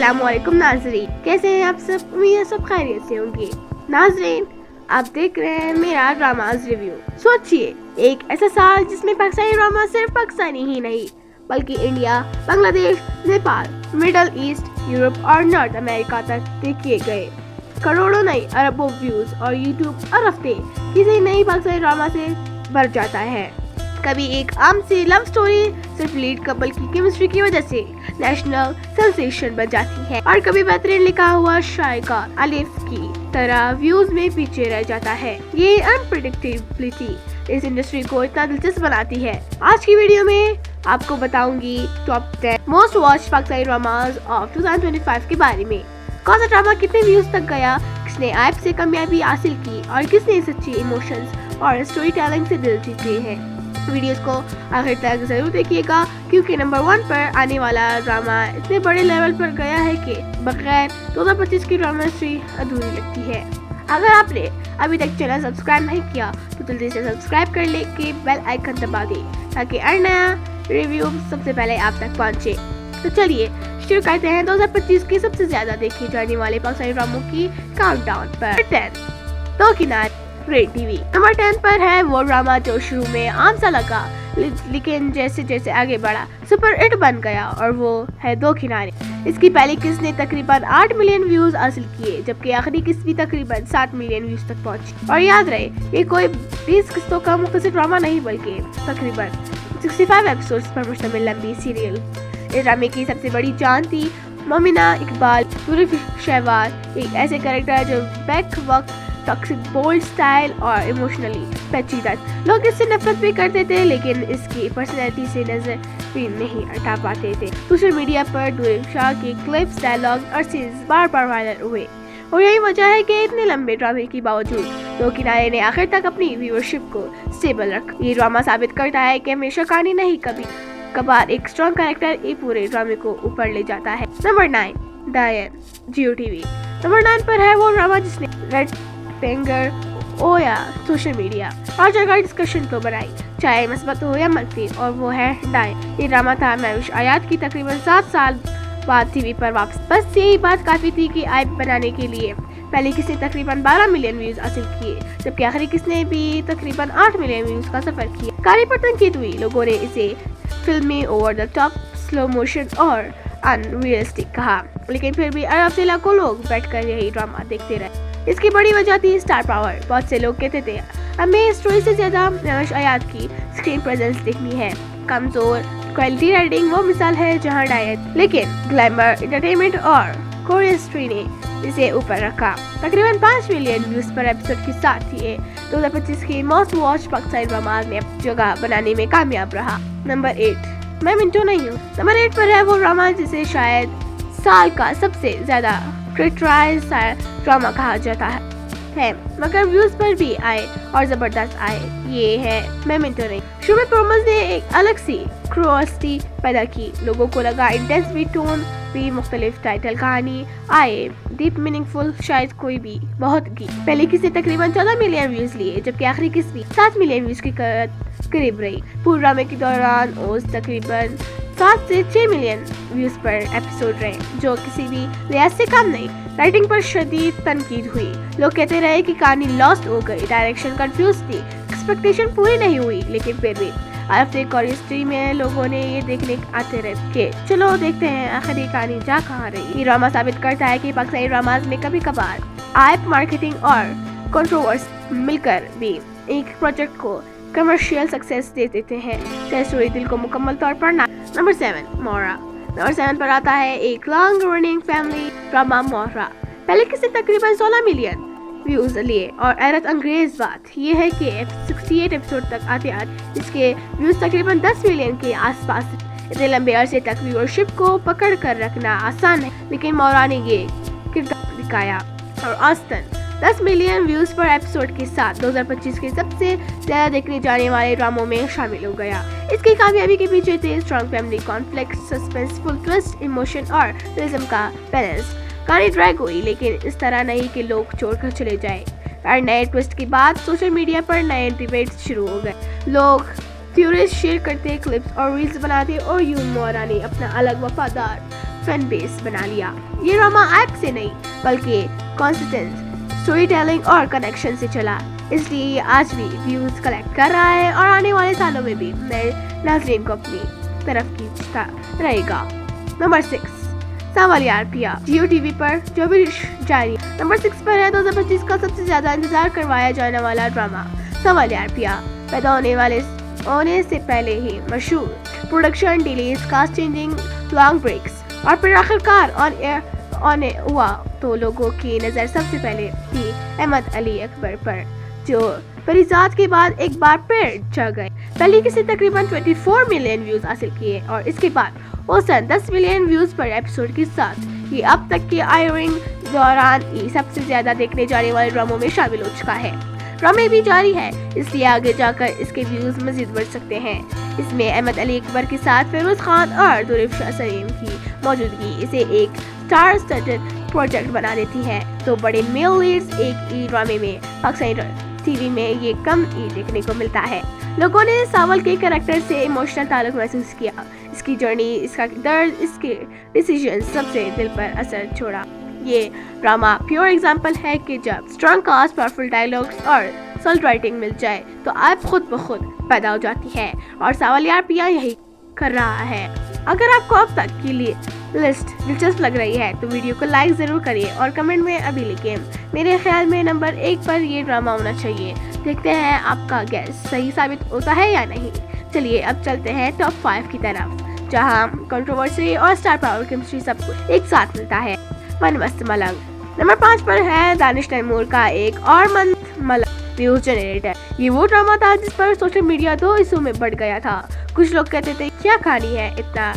अस्सलाम वालेकुम नाज़रीन, कैसे हैं आप सब? उम्मीद है सब खैरियत से होंगे। नाज़रीन, आप देख रहे हैं मेरा ड्रामाज रिव्यू। सोचिए, एक ऐसा साल जिसमें पाकिस्तानी ड्रामा सिर्फ पाकिस्तानी ही नहीं बल्कि India, Bangladesh, Nepal, middle east, Europe और नॉर्थ अमेरिका तक देखे गए। करोड़ों नहीं अरबों व्यूज और यूट्यूब हर हफ्ते किसी नई पाकिस्तानी ड्रामा से भर जाता है। कभी एक आम सी लव स्टोरी सिर्फ लीड कपल की केमिस्ट्री की वजह से नेशनल सेंसेशन बन जाती है और कभी बेहतरीन लिखा हुआ शायका अलिफ की तरह व्यूज में पीछे रह जाता है। ये अनप्रेडिक्टेबिलिटी इस इंडस्ट्री को इतना दिलचस्प बनाती है। आज की वीडियो में आपको बताऊंगी top 10 most watch Pakistani dramas of 2025 के बारे में। कौन सा ड्रामा कितने व्यूज तक गया, किसने ऐप से कामयाबी हासिल की और किसने सच्ची इमोशंस और स्टोरी टेलिंग से दिल जीते हैं। वीडियोस को आखिर तक जरूर देखिएगा क्योंकि नंबर 1 पर आने वाला ड्रामा इतने बड़े लेवल पर गया है कि बगैर 2025 की ड्रामा हिस्ट्री अधूरी लगती है। अगर आपने अभी तक चैनल सब्सक्राइब नहीं किया तो जल्दी से सब्सक्राइब कर ले के बेल आइकन दबा दें ताकि हर नया रिव्यू सबसे पहले आप तक पहुंचे। तो चलिए शुरू करते हैं 2025 के सबसे ज्यादा देखे जाने वाले पाकिस्तानी ड्रामों की काउंटडाउन पर। 10 दो किनारे रेड टीवी। नंबर 10 पर है वो ड्रामा जो शुरू में आम सा लगा लेकिन जैसे जैसे आगे बढ़ा सुपर हिट बन गया और वो है दो किनारे। इसकी पहली किस्त ने तकरीबन 8 मिलियन व्यूज हासिल किए जबकि आखिरी किस्त भी तकरीबन 7 मिलियन व्यूज तक पहुंची। और याद रहे ये कोई 20 किस्तों का मुख्तसर ड्रामा नहीं बल्कि तकरीबन 65 एपिसोड्स पर मुश्तमिल लंबी सीरियल। इस ड्रामे की सबसे बड़ी जान थी मोमिना इकबाल शहवार, एक ऐसे कैरेक्टर जो बैक वक्त टॉक्सिक बोल्ड स्टाइल और इमोशनली पेचीदा। लोग इससे नफरत भी करते थे लेकिन इसकी पर्सनैलिटी से नजर भी नहीं हटा पाते थे। सोशल मीडिया पर दुर्र शाह के क्लिप्स, डायलॉग और सीन्स बार बार वायरल हुए और यही वजह है कि इतने लंबे ड्रामे के बावजूद दो किनारे ने आखिर तक अपनी व्यूअरशिप को स्टेबल रखा। ये ड्रामा साबित करता है कि हमेशा कहानी नहीं कभी कभार एक स्ट्रॉन्ग कैरेक्टर ये पूरे ड्रामे को ऊपर ले जाता है। नंबर 9 डायन जियो टीवी। नंबर 9 पर है वो ड्रामा जिसने रेड फिंगर ओ या सोशल मीडिया हर जगह डिस्कशन तो बनाई, चाहे मस्बत हो या मनफी, और वो है डायन। ये ड्रामा था महविश आयात की तकरीबन 7 साल बाद टीवी पर वापस। बस यही बात काफी थी कि ऐप बनाने के लिए। पहली किसने तकरीबन 12 मिलियन व्यूज हासिल किए जबकि आखिरी किसने भी तकरीबन 8 मिलियन व्यूज का सफर किया। कारी पर तनकीद हुई, लोगों ने इसे फिल्मी, over the top, slow motion और अनरियलिस्टिक कहा, लेकिन फिर भी अरब से लाखों लोग बैठकर यही ड्रामा देखते रहे। इसकी बड़ी वजह थी स्टार पावर। बहुत से लोग कहते थे हमें स्टोरी से ज्यादा महविश आयात की स्क्रीन प्रेजेंस देखनी है। कमजोर क्वालिटी राइटिंग वो मिसाल है जहां डायन, लेकिन ग्लैमर, एंटरटेनमेंट और कोरियोग्राफी ने इसे ऊपर रखा। तकरीबन 5 मिलियन व्यूज पर एपिसोड के साथ ये 2025 की मोस्ट वॉच पाकिस्तानी ड्रामाज में जगह बनाने में कामयाब रहा। नंबर 8 मैं मिंटो नहीं हूँ। नंबर 8 पर है वो ड्रामा जिसे शायद साल का सबसे ज्यादा क्रिटिसाइज ड्रामा कहा जाता है मगर व्यूज पर भी आए और जबरदस्त आए। ये है मैं मिंटो नहीं। शुरू में प्रोमोस ने एक अलग सी क्यूरियोसिटी पैदा की। लोगों को लगा इंटेंस भी, टोन भी मुख्तलिफ, टाइटल कहानी आए डीप मीनिंगफुल, शायद कोई भी बहुत की। पहले किसी तकरीबन 14 मिलियन व्यूज लिए जबकि आखिरी किस भी 7 मिलियन व्यूज की करीब रही। पूरे ड्रामे के दौरान ओस तकरीबन 7 से 6 मिलियन व्यूज पर एपिसोड रहे जो किसी भी लिहाज से कम नहीं। राइटिंग पर शदीद तनकीद हुई, लोग कहते रहे कि कहानी लॉस्ट हो गई, डायरेक्शन कंफ्यूज थी, एक्सपेक्टेशन पूरी नहीं हुई, लेकिन फिर भी हफ्ते कोरियोग्राफी में लोगों ने ये देखने आते रहे कि चलो देखते हैं आखिर ये कहानी जा कहाँ रही। ये ड्रामा साबित करता है कि पाकिस्तानी ड्रामाज में कभी कभार ऐप मार्केटिंग और कंट्रोवर्सी मिलकर भी एक प्रोजेक्ट को कमर्शियल सक्सेस दे देते हैं, चाहे स्टोरी दिल को मुकम्मल तौर पर ना। नंबर 7 मोहरा। नंबर 7 पर आता है एक लॉन्ग रनिंग फैमिली ड्रामा मोहरा। पहले किसी तकरीबन 16 मिलियन व्यूज लिए और हैरत अंग्रेज बात यह है कि 68 एपिसोड तक आते आते इसके व्यूज तकरीबन 10 मिलियन के आसपास। इतने लंबे अरसे तक व्यूअरशिप को पकड़ कर रखना आसान है लेकिन मोहरा ने ये किरदार दिखाया और औसतन 10 मिलियन व्यूज पर एपिसोड के साथ 2025 के सबसे ज्यादा देखने जाने वाले ड्रामों में शामिल हो गया। इसकी कामयाबी के पीछे थे strong family conflict, suspenseful twist, emotion और रिज्म का बैलेंस। कहानी ड्रैग हुई लेकिन इस तरह नहीं कि लोग छोड़कर चले जाए। और नए ट्विस्ट के बाद सोशल मीडिया पर नए डिबेट शुरू हो गए। लोग थ्योरीज शेयर करते, क्लिप्स और रील्स बनाते और यून मोहरा ने अपना अलग वफादार फैन बेस बना लिया। ये ड्रामा ऐप से नहीं बल्कि कंसिस्टेंट स्टोरी टेलिंग और कनेक्शन से चला, इसलिए ये आज भी व्यूज कलेक्ट कर रहा है और आने वाले सालों में भी नए नाज़रीन को अपनी तरफ खींचता रहेगा। नंबर 6, सावलियार पिया, जियो टीवी पर जो भी जारी। नंबर 6 पर है 2025 का सबसे ज्यादा इंतजार करवाया जाने वाला ड्रामा सावलियार पिया। पैदा होने से पहले ही मशहूर, production delays, cast changing, long breaks और फिर आखिरकार ऑन एयर हुआ तो लोगों की नज़र सबसे पहले थी अहमद अली अकबर पर, जो परिजात के बाद एक बार फिर जग गए। पहले किसी तकरीबन 24 मिलियन व्यूज हासिल किए और इसके बाद औसतन 10 मिलियन व्यूज पर एपिसोड के साथ ये अब तक के आयरिंग दौरान ही सबसे ज्यादा देखने जाने वाले ड्रामों में शामिल हो चुका है। ड्रामे भी जारी है, इसलिए आगे जाकर इसके व्यूज मजीद बढ़ सकते हैं। इसमें अहमद अली अकबर के साथ फिरोज खान और दुरूफ शाह सलीम की मौजूदगी इसे एक स्टार स्टडड प्रोजेक्ट बना देती है। तो बड़े मेल लीड्स एक ही ड्रामे में पाकिस्तानी टीवी में ये कम ही देखने को मिलता है। लोगों ने सावल के कैरेक्टर से इमोशनल ताल्लुक महसूस किया। इसकी जर्नी, इसका दर्द, इसके डिसीजन सबसे दिल पर असर छोड़ा। ये ड्रामा प्योर एग्जाम्पल है कि जब स्ट्रॉन्ग कास्ट, पावरफुल डायलॉग्स और सॉलिड राइटिंग मिल जाए तो आप खुद ब खुद पैदा हो जाती है और सावलियार पिया यही कर रहा है। अगर आपको अब तक की लिस्ट दिलचस्प लग रही है तो वीडियो को लाइक जरूर करिए और कमेंट में अभी लिखिए। मेरे ख्याल में नंबर 1 पर ये ड्रामा होना चाहिए। देखते हैं आपका गैस सही साबित होता है या नहीं। चलिए अब चलते हैं टॉप 5 की तरफ, जहां कंट्रोवर्सी और स्टार पावर केमिस्ट्री सब कुछ एक साथ मिलता है। मन मस्त मलंग। नंबर 5 पर है दानिश तैमूर का एक और मन मलंग व्यूज जनरेटर। ये वो ड्रामा था जिस पर सोशल मीडिया 2 हिस्सों में बढ़ गया था। कुछ लोग कहते थे क्या कहानी है इतना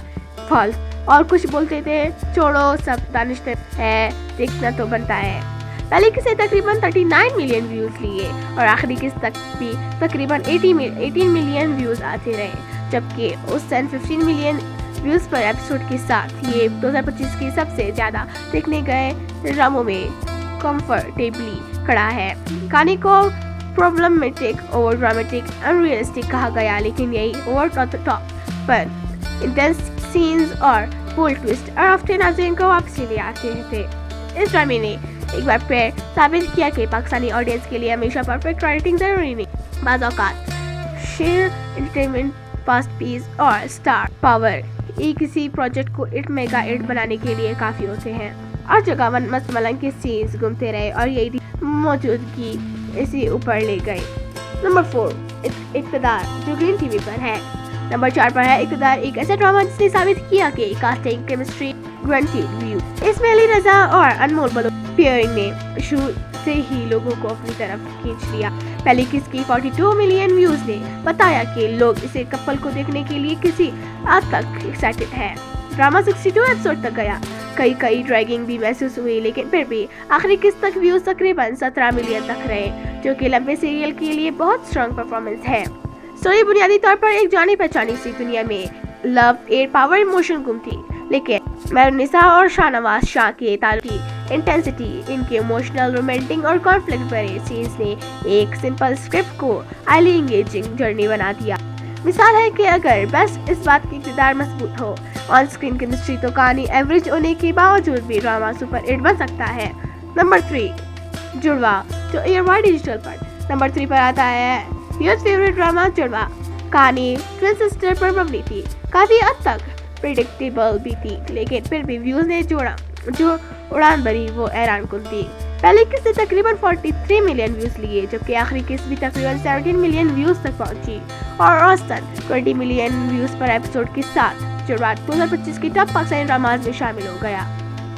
फॉल्स, और कुछ बोलते थे छोड़ो सब दानिश है, देखना तो बनता है। पहले किसे तकरीबन 39 मिलियन व्यूज लिए और आखिरी किस तक भी तकरीबन 18 मिलियन व्यूज आते रहे, जबकि उस 15 मिलियन व्यूज पर एपिसोड के साथ ये 2025 की सबसे ज्यादा देखने गए ड्रामों में कंफर्टेबली खड़ा है। कहानी को प्रॉब्लमेटिक, ओवर ड्रामेटिक, अनरियलिस्टिक कहा गया, लेकिन यही ओवर टॉप पर इंटेंस सीन्स और बोल्ड ट्विस्ट और हफ्ते नाज़रीन को वापसी ले आते थे। इस ड्रामे ने एक बार फिर साबित किया कि पाकिस्तानी ऑडियंस के लिए हमेशा परफेक्ट राइटिंग जरूरी नहीं। बाज़ औक़ात शेयर एंटरटेनमेंट, फास्ट पीस और स्टार पावर एक किसी प्रोजेक्ट को मेगा हिट बनाने के लिए काफ़ी होते हैं। और जगह मन मस्त मलंग के सीन्स घूमते रहे और यही मौजूदगी इसी ऊपर ले गए। नंबर 4, इक़्तिदार, जो ग्रीन टीवी पर है। नंबर 4 पर है इक़्तिदार, एक ऐसा ड्रामा जिसने साबित किया कि कास्टिंग, केमिस्ट्री, ग्रांटेड व्यू। इसमें अली रजा और अनमोल बलोच पेयरिंग ने शुरू से ही लोगों को अपनी तरफ खींच लिया। पहले किसकी 42 मिलियन व्यूज ने बताया कि लोग इसे कपल को देखने के लिए किसी आज तक एक्साइटेड है। ड्रामा 62 एपिसोड तक गया, कई ड्रैगिंग भी महसूस हुई, लेकिन फिर भी आखिरी किस तक व्यूज तकरीबन 17 मिलियन तक रहे, जो कि लंबे सीरियल के लिए बहुत स्ट्रॉन्ग परफॉर्मेंस है। स्टोरी बुनियादी तौर पर एक जानी पहचानी सी दुनिया में लव, एयर, पावर, इमोशन गुम थी, लेकिन मेहरुन्निसा और शाहनवाज शाह के ताल्लुक की इंटेंसिटी, इनके इमोशनल, रोमांटिक और कॉन्फ्लिक्ट भरे सीन्स ने एक सिंपल स्क्रिप्ट को हाईली एंगेजिंग जर्नी बना दिया। मिसाल है कि अगर बस इस बात की इक़्तिदार मजबूत हो, ऑन स्क्रीन केमिस्ट्री, तो कहानी एवरेज होने के बावजूद भी ड्रामा सुपर हिट बन सकता है। नंबर 3, जुड़वा, जो एयरवाई डिजिटल पर। नंबर 3 पर आता है योर फेवरेट ड्रामा जुड़वा। कहानी ट्विन सिस्टर पर मबनी थी, काफी हद तक प्रेडिक्टेबल भी थी, लेकिन फिर भी व्यूज ने जो उड़ान भरी वो हैरान कुन थी। पहले किस्त ने तकरीबन 43 मिलियन व्यूज लिए, जबकि आखिरी किस्त भी तकरीबन 17 मिलियन व्यूज तक पहुंची और औसतन 20 मिलियन व्यूज पर एपिसोड के साथ जुड़वा 2025 की टॉप पाकिस्तानी ड्रामाज में शामिल हो गया।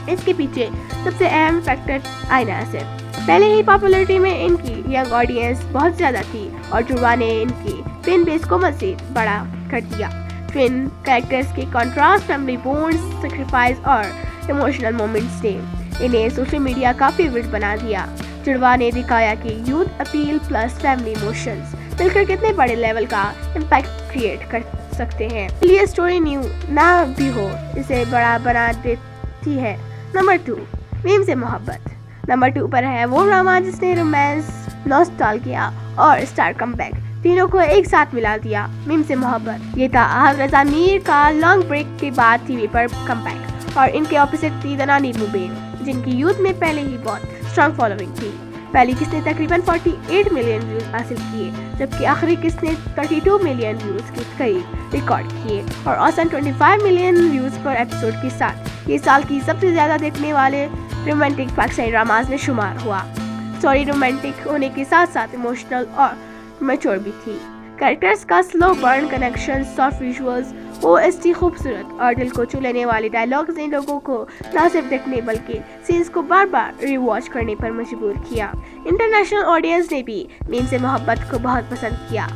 इसके पीछे सबसे अहम फैक्टर आईना असर। पहले ही पॉपुलैरिटी में इनकी यंग ऑडियंस बहुत ज़्यादा थी और जुड़वा ने इनकी फैन बेस को मज़ीद बड़ा कर दिया। ट्विन कैरेक्टर्स के कंट्रास्ट, फैमिली बॉन्ड्स, सैक्रिफाइस और इमोशनल मोमेंट्स ने इन्हें सोशल मीडिया का फेवरेट बना दिया। जुड़वा ने दिखाया कि youth appeal plus family emotions मिलकर कितने बड़े लेवल का इम्पैक्ट क्रिएट कर सकते हैं। इसलिए स्टोरी न्यू ना भी हो, इसे बड़ा बना देती है। नंबर 2, मीम से मोहब्बत। नंबर 2 पर है वो ड्रामा जिसने रोमांस, नॉस्टैल्जिया और स्टार कमबैक तीनों को एक साथ मिला दिया। मीम से मोहब्बत ये था अहद रज़ा मीर का लॉन्ग ब्रेक के बाद टीवी पर कमबैक اور ان کے اپوزٹ تھی دنانی موبین جن کی یوتھ میں پہلے ہی بہت اسٹرانگ فالوئنگ تھی. پہلی قسط نے تقریباً 48 ملین ویوز حاصل کیے جبکہ آخری قسط نے 32 ملین ویوز کے قریب ریکارڈ کیے اور اوسطاً 25 ملین ویوز پر ایپیسوڈ کے ساتھ یہ سال کی سب سے زیادہ دیکھنے والے رومانٹک پاکستانی ڈراماز میں شمار ہوا. اسٹوری رومانٹک ہونے کے ساتھ ساتھ ایموشنل اور میچور بھی تھی. کریکٹرز کا slow burn connection, soft visuals, OST خوبصورت اور دل کو چھو لینے والے ڈائلاگز نے لوگوں کو نہ صرف دیکھنے بلکہ سینس کو بار بار ری واچ کرنے پر مجبور کیا. انٹرنیشنل آڈینس نے بھی مین سے محبت کو بہت پسند کیا.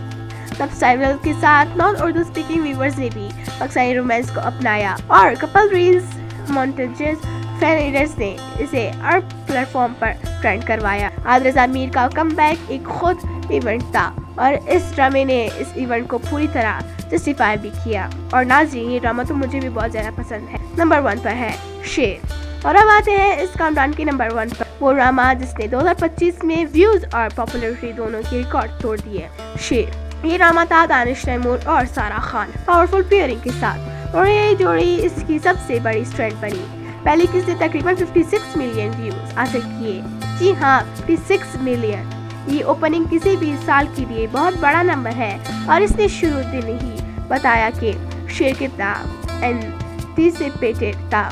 سب ٹائٹل کے ساتھ نان اردو اسپیکنگ ویورز نے بھی پاکستانی رومانس کو اپنایا اور کپل ریلز، مونٹیجز، فین ایڈرز نے اسے ہر پلیٹ فارم پر ٹرینڈ کروایا. عادل رضا میر کا کم بیک ایک خود ایونٹ تھا اور اس ڈرامے نے اس ایونٹ کو پوری طرح جسٹیفائی بھی کیا. اور ناظرین یہ ڈرامہ تو مجھے بھی بہت زیادہ پسند ہے. نمبر 1 پر ہے شیر. اور اب آتے ہیں اس کاؤنٹ ڈاؤن کے نمبر 1 پر، وہ ڈرامہ جس نے 2025 میں ویوز اور پاپولیرٹی دونوں کے ریکارڈ توڑ دیے، شیر. یہ ڈرامہ تھا دانش تیمور اور سارہ خان پاورفل پیئرنگ کے ساتھ اور یہ جوڑی اس کی سب سے بڑی اسٹرینتھ بنی. پہلی قسط نے تقریباً 56 ملین ویوز حاصل کیے. جی ہاں، 56 ملین. یہ اوپننگ کسی بھی سال کے لیے بہت بڑا نمبر ہے اور اس نے شروع دن ہی بتایا کہ شیر کتنا اینٹیسپیٹڈ تھا.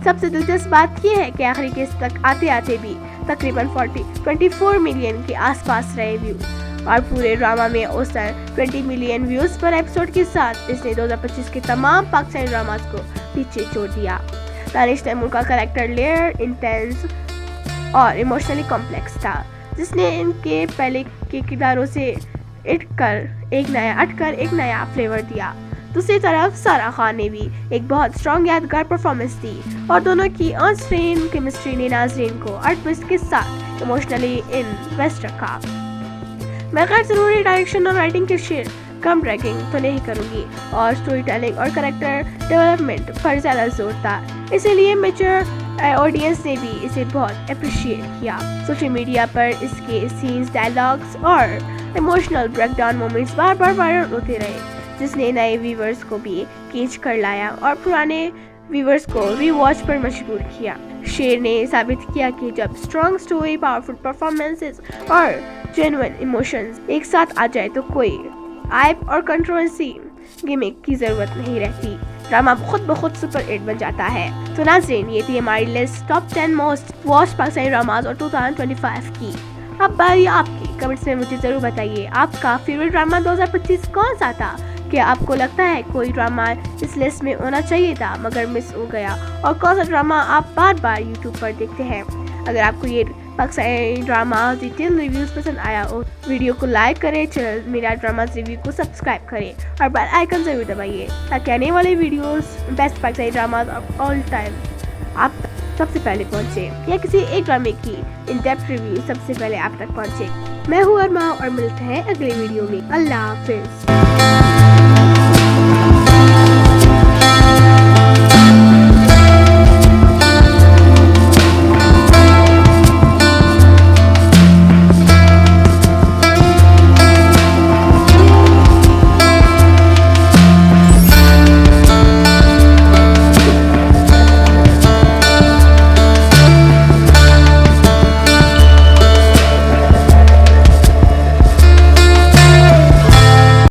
سب سے دلچسپ بات یہ ہے کہ آخری قسط تک آتے آتے بھی تقریباً 24 ملین کے آس پاس رہے ویوز اور پورے ڈرامہ میں اوسطاً 20 ملین ویوز پر ایپیسوڈ کے ساتھ اس نے 2025 کے تمام پاکستانی ڈراماز کو پیچھے چھوڑ دیا. دانش تیمور کا کریکٹر لیئر انٹینس اور ایموشنلی کمپلیکس تھا جس نے ان کے پہلے کے کرداروں سے اٹھ کر ایک نیا فلیور دیا. دوسری طرف سارہ خان نے بھی ایک بہت اسٹرانگ یادگار پرفارمنس دی اور دونوں کی آن اسکرین کیمسٹری نے ناظرین کو ٹوسٹ کے ساتھ ایموشنلی انویسٹ رکھا. میں غیر ضروری ڈائریکشن اور رائٹنگ کے شیر کم ڈریگنگ تو نہیں کروں گی اور اسٹوری ٹیلنگ اور کریکٹر ڈیولپمنٹ پر زیادہ زور تھا، اسی لیے میچور آڈینس نے بھی اسے بہت اپریشیٹ کیا. سوشل میڈیا پر اس کے سینز، ڈائلاگس اور ایموشنل بریک ڈاؤن مومنٹس بار بار وائرل ہوتے رہے جس نے نئے ویورز کو بھی کھینچ کر لایا اور پرانے ویورز کو ری واچ پر مجبور کیا. شیر نے ثابت کیا کہ جب اسٹرانگ اسٹوری، پاورفل پرفارمنسز اور جینوئن ایموشنز ایک ساتھ آ جائے تو کوئی آئپ اور کنٹروورسی گیمک کی ضرورت نہیں رہتی. ڈرامہ خود بخود سپر ہٹ بن جاتا ہے. تو ناظرین یہ تھی ہماری list top 10 most watch Pakistani dramas اور 2025 کی. اب باری آپ کی، کمنٹس میں مجھے ضرور بتائیے آپ کا فیوریٹ ڈرامہ 2025 کون سا تھا. کیا آپ کو لگتا ہے کوئی ڈرامہ اس لسٹ میں ہونا چاہیے تھا مگر مس ہو گیا، اور کون سا ڈرامہ آپ بار بار یوٹیوب پر دیکھتے ہیں. اگر آپ کو یہ پاکستانی ڈرامہ ڈیٹیل ریویوز پسند آیا ہو ویڈیو کو لائک کریں، چینل میرا ڈراماز ریویو کو سبسکرائب کریں اور بیل آئیکن ضرور دبائیے تاکہ آنے والے videos best Pakistani dramas of all time آپ سب سے پہلے پہنچے یا کسی ایک ڈرامے کی ان ڈیپتھ ریویو سب سے پہلے آپ تک پہنچے. میں ہوں ارما اور ملتے ہیں اگلے ویڈیو میں. اللہ حافظ.